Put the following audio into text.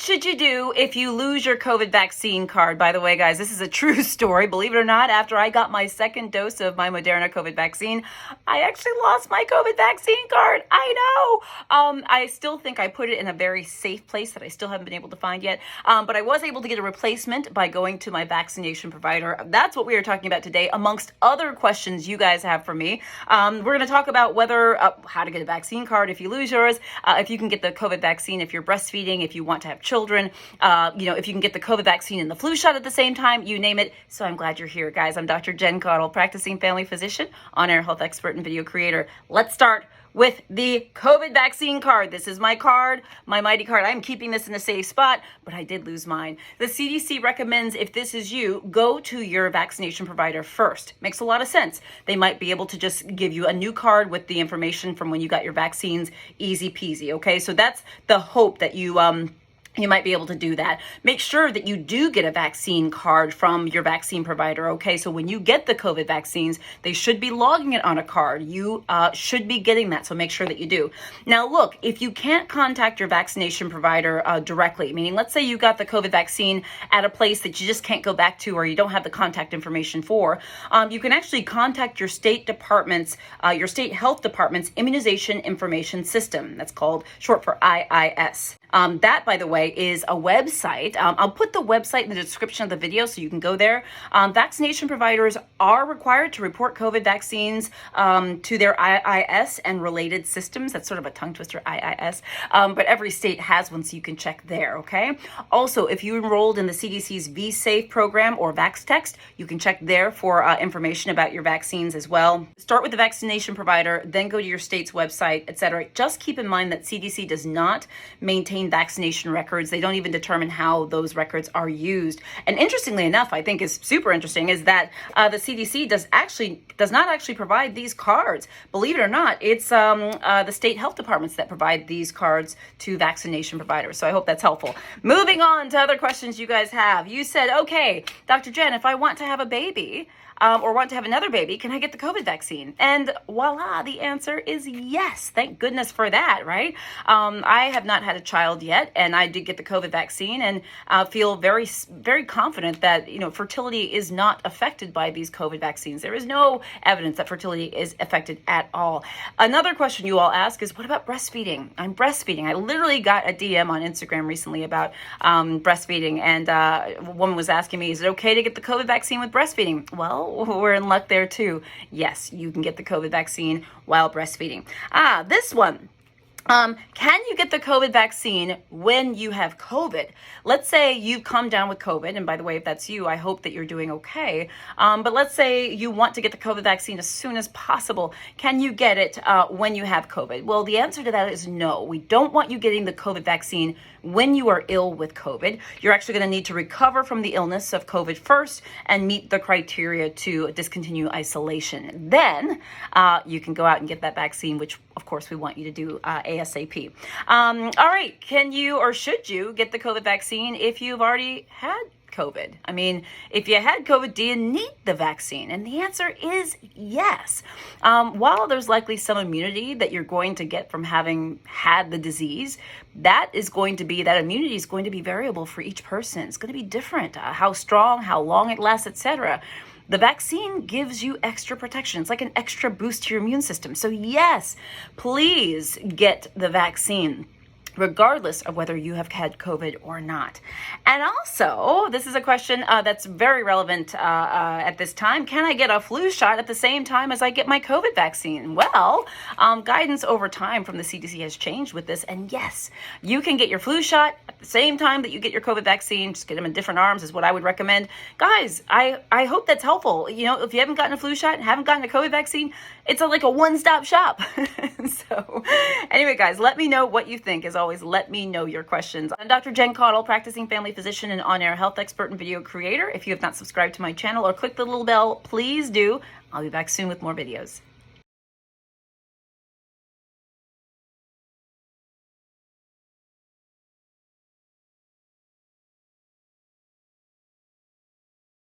should you do if you lose your COVID vaccine card? By the way, guys, this is a true story. Believe it or not, after I got my second dose of my Moderna COVID vaccine, I actually lost my COVID vaccine card. I know. I still think I put it in a very safe place that I still haven't been able to find yet. But I was able to get a replacement by going to my vaccination provider. That's what we are talking about today, amongst other questions you guys have for me. We're going to talk about whether how to get a vaccine card if you lose yours, if you can get the COVID vaccine if you're breastfeeding, if you want to have children, if you can get the COVID vaccine and the flu shot at the same time, you name it. So I'm glad you're here, guys. I'm Dr. Jen Caudle, practicing family physician, on-air health expert, and video creator. Let's start with the COVID vaccine card. This is my card, my mighty card. I'm keeping this in a safe spot, but I did lose mine. The CDC recommends, if this is you, go to your vaccination provider first. Makes a lot of sense. They might be able to just give you a new card with the information from when you got your vaccines. Easy peasy, okay? So that's the hope that you might be able to do that. Make sure that you do get a vaccine card from your vaccine provider, okay? So when you get the COVID vaccines, they should be logging it on a card. You should be getting that, so make sure that you do. Now, look, if you can't contact your vaccination provider directly, meaning let's say you got the COVID vaccine at a place that you just can't go back to or you don't have the contact information for, you can actually contact your state department's, your state health department's immunization information system. That's called short for IIS. That, by the way, is a website. I'll put the website in the description of the video so you can go there. Vaccination providers are required to report COVID vaccines to their IIS and related systems. That's sort of a tongue twister, IIS. But every state has one, so you can check there, okay? Also, if you enrolled in the CDC's V-Safe program or VaxText, you can check there for information about your vaccines as well. Start with the vaccination provider, then go to your state's website, etc. Just keep in mind that CDC does not maintain vaccination records. They don't even determine how those records are used. And interestingly enough, I think is super interesting, is that the CDC does not actually provide these cards. Believe it or not, it's the state health departments that provide these cards to vaccination providers. So I hope that's helpful. Moving on to other questions you guys have. You said, okay, Dr. Jen, if I want to have a baby, or want to have another baby, can I get the COVID vaccine? And voila, the answer is yes. Thank goodness for that, right? I have not had a child yet, and I did get the COVID vaccine, and feel very, very confident that fertility is not affected by these COVID vaccines. There is no evidence that fertility is affected at all. Another question you all ask is, what about breastfeeding? I'm breastfeeding. I literally got a DM on Instagram recently about breastfeeding, and a woman was asking me, is it okay to get the COVID vaccine with breastfeeding? Well, we're in luck there too. Yes, you can get the COVID vaccine while breastfeeding. This one. Can you get the COVID vaccine when you have COVID? Let's say you come down with COVID, and by the way, if that's you, I hope that you're doing okay. But let's say you want to get the COVID vaccine as soon as possible. Can you get it when you have COVID? Well, the answer to that is no. We don't want you getting the COVID vaccine when you are ill with COVID. You're actually going to need to recover from the illness of COVID first and meet the criteria to discontinue isolation. Then you can go out and get that vaccine, which of course we want you to do ASAP. All right, can you or should you get the COVID vaccine if you've already had COVID? I mean, if you had COVID, do you need the vaccine? And the answer is yes. While there's likely some immunity that you're going to get from having had the disease, that immunity is going to be variable for each person. It's going to be different, how strong, how long it lasts, etc. The vaccine gives you extra protection. It's like an extra boost to your immune system. So yes, please get the vaccine, regardless of whether you have had COVID or not. And also, this is a question that's very relevant at this time. Can I get a flu shot at the same time as I get my COVID vaccine? Well, guidance over time from the CDC has changed with this. And yes, you can get your flu shot at the same time that you get your COVID vaccine. Just get them in different arms is what I would recommend. Guys, I hope that's helpful. If you haven't gotten a flu shot and haven't gotten a COVID vaccine, it's like a one-stop shop. So anyway, guys, let me know what you think. As always, let me know your questions. I'm Dr. Jen Caudle, practicing family physician and on-air health expert and video creator. If you have not subscribed to my channel or clicked the little bell, please do. I'll be back soon with more videos.